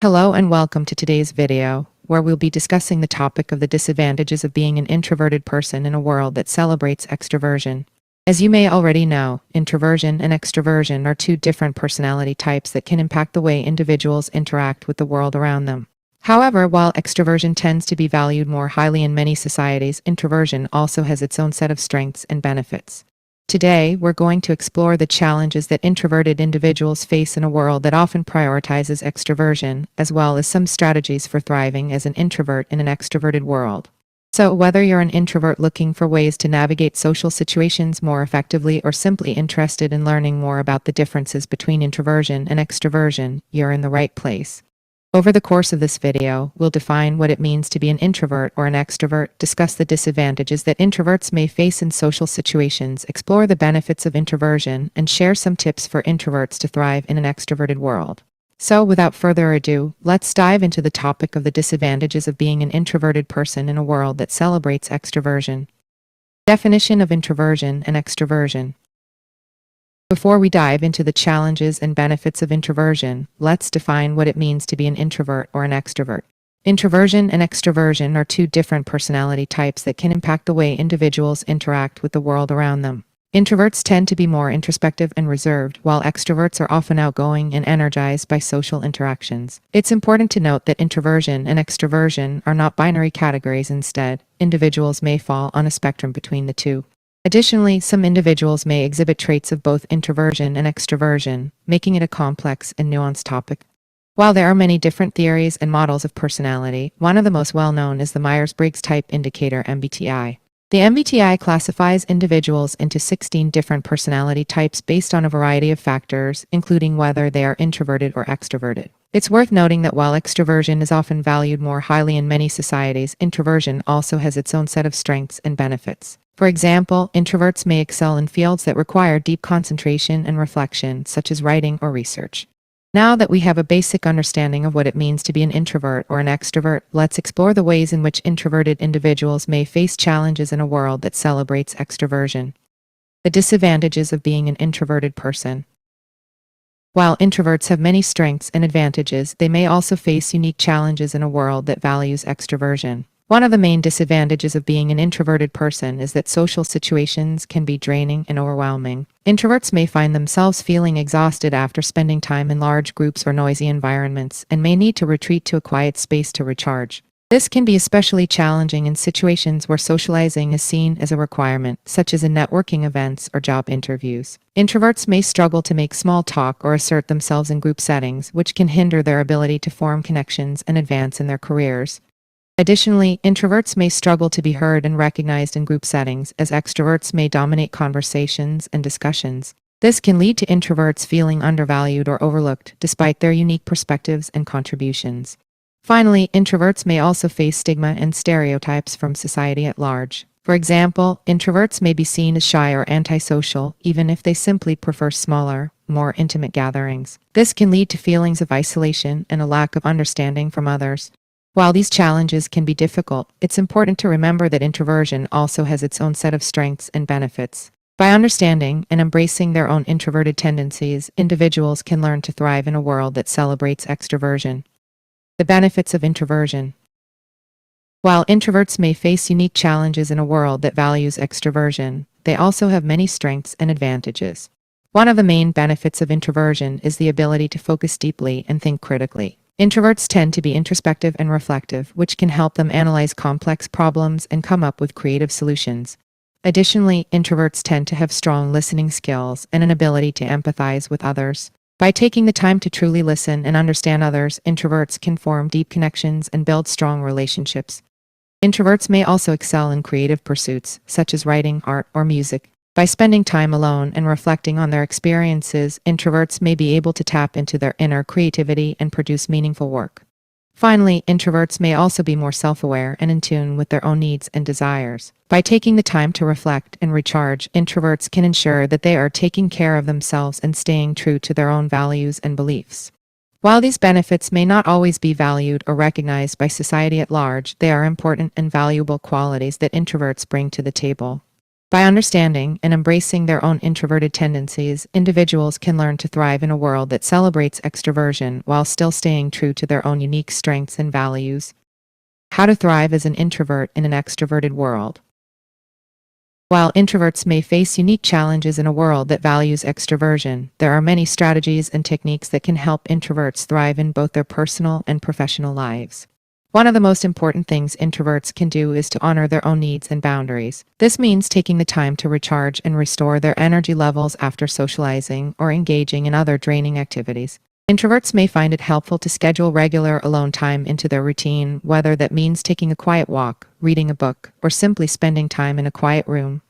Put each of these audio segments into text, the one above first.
Hello and welcome to today's video, where we'll be discussing the topic of the disadvantages of being an introverted person in a world that celebrates extroversion. As you may already know, introversion and extroversion are two different personality types that can impact the way individuals interact with the world around them. However, while extroversion tends to be valued more highly in many societies, introversion also has its own set of strengths and benefits. Today, we're going to explore the challenges that introverted individuals face in a world that often prioritizes extroversion, as well as some strategies for thriving as an introvert in an extroverted world. So, whether you're an introvert looking for ways to navigate social situations more effectively or simply interested in learning more about the differences between introversion and extroversion, you're in the right place. Over the course of this video, we'll define what it means to be an introvert or an extrovert, discuss the disadvantages that introverts may face in social situations, explore the benefits of introversion, and share some tips for introverts to thrive in an extroverted world. So, without further ado, let's dive into the topic of the disadvantages of being an introverted person in a world that celebrates extroversion. Definition of introversion and extroversion. Before we dive into the challenges and benefits of introversion, let's define what it means to be an introvert or an extrovert. Introversion and extroversion are two different personality types that can impact the way individuals interact with the world around them. Introverts tend to be more introspective and reserved, while extroverts are often outgoing and energized by social interactions. It's important to note that introversion and extroversion are not binary categories. Instead, individuals may fall on a spectrum between the two. Additionally, some individuals may exhibit traits of both introversion and extroversion, making it a complex and nuanced topic. While there are many different theories and models of personality, one of the most well-known is the Myers-Briggs Type Indicator (MBTI). The MBTI classifies individuals into 16 different personality types based on a variety of factors, including whether they are introverted or extroverted. It's worth noting that while extroversion is often valued more highly in many societies, introversion also has its own set of strengths and benefits. For example, introverts may excel in fields that require deep concentration and reflection, such as writing or research. Now that we have a basic understanding of what it means to be an introvert or an extrovert, let's explore the ways in which introverted individuals may face challenges in a world that celebrates extroversion. The disadvantages of being an introverted person. While introverts have many strengths and advantages, they may also face unique challenges in a world that values extroversion. One of the main disadvantages of being an introverted person is that social situations can be draining and overwhelming. Introverts may find themselves feeling exhausted after spending time in large groups or noisy environments, and may need to retreat to a quiet space to recharge. This can be especially challenging in situations where socializing is seen as a requirement, such as in networking events or job interviews. Introverts may struggle to make small talk or assert themselves in group settings, which can hinder their ability to form connections and advance in their careers. Additionally, introverts may struggle to be heard and recognized in group settings, as extroverts may dominate conversations and discussions. This can lead to introverts feeling undervalued or overlooked, despite their unique perspectives and contributions. Finally, introverts may also face stigma and stereotypes from society at large. For example, introverts may be seen as shy or antisocial, even if they simply prefer smaller, more intimate gatherings. This can lead to feelings of isolation and a lack of understanding from others. While these challenges can be difficult, it's important to remember that introversion also has its own set of strengths and benefits. By understanding and embracing their own introverted tendencies, individuals can learn to thrive in a world that celebrates extroversion. The benefits of introversion. While introverts may face unique challenges in a world that values extroversion, they also have many strengths and advantages. One of the main benefits of introversion is the ability to focus deeply and think critically. Introverts tend to be introspective and reflective, which can help them analyze complex problems and come up with creative solutions. Additionally, introverts tend to have strong listening skills and an ability to empathize with others. By taking the time to truly listen and understand others, introverts can form deep connections and build strong relationships. Introverts may also excel in creative pursuits, such as writing, art, or music. By spending time alone and reflecting on their experiences, introverts may be able to tap into their inner creativity and produce meaningful work. Finally, introverts may also be more self-aware and in tune with their own needs and desires. By taking the time to reflect and recharge, introverts can ensure that they are taking care of themselves and staying true to their own values and beliefs. While these benefits may not always be valued or recognized by society at large, they are important and valuable qualities that introverts bring to the table. By understanding and embracing their own introverted tendencies, individuals can learn to thrive in a world that celebrates extroversion while still staying true to their own unique strengths and values. How to thrive as an introvert in an extroverted world. While introverts may face unique challenges in a world that values extroversion, there are many strategies and techniques that can help introverts thrive in both their personal and professional lives. One of the most important things introverts can do is to honor their own needs and boundaries. This means taking the time to recharge and restore their energy levels after socializing or engaging in other draining activities. Introverts may find it helpful to schedule regular alone time into their routine, whether that means taking a quiet walk, reading a book, or simply spending time in a quiet room.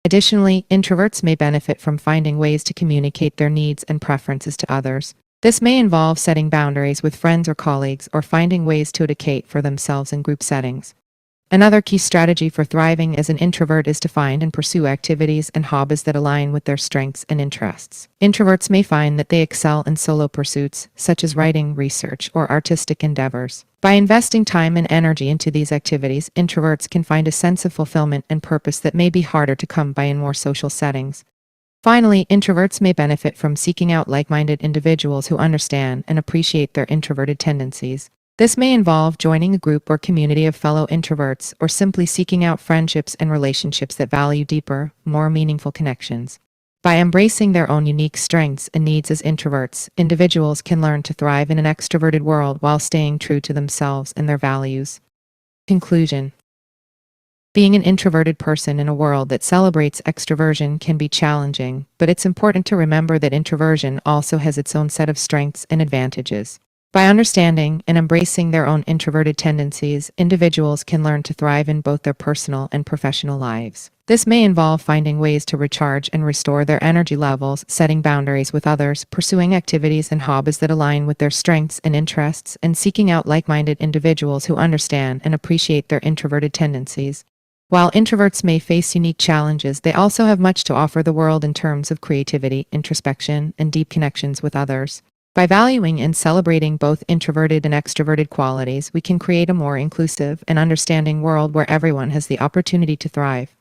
Additionally, introverts may benefit from finding ways to communicate their needs and preferences to others. This may involve setting boundaries with friends or colleagues or finding ways to advocate for themselves in group settings. Another key strategy for thriving as an introvert is to find and pursue activities and hobbies that align with their strengths and interests. Introverts may find that they excel in solo pursuits, such as writing, research, or artistic endeavors. By investing time and energy into these activities, introverts can find a sense of fulfillment and purpose that may be harder to come by in more social settings. Finally, introverts may benefit from seeking out like-minded individuals who understand and appreciate their introverted tendencies. This may involve joining a group or community of fellow introverts or simply seeking out friendships and relationships that value deeper, more meaningful connections. By embracing their own unique strengths and needs as introverts, individuals can learn to thrive in an extroverted world while staying true to themselves and their values. Conclusion. Being an introverted person in a world that celebrates extroversion can be challenging, but it's important to remember that introversion also has its own set of strengths and advantages. By understanding and embracing their own introverted tendencies, individuals can learn to thrive in both their personal and professional lives. This may involve finding ways to recharge and restore their energy levels, setting boundaries with others, pursuing activities and hobbies that align with their strengths and interests, and seeking out like-minded individuals who understand and appreciate their introverted tendencies. While introverts may face unique challenges, they also have much to offer the world in terms of creativity, introspection, and deep connections with others. By valuing and celebrating both introverted and extroverted qualities, we can create a more inclusive and understanding world where everyone has the opportunity to thrive.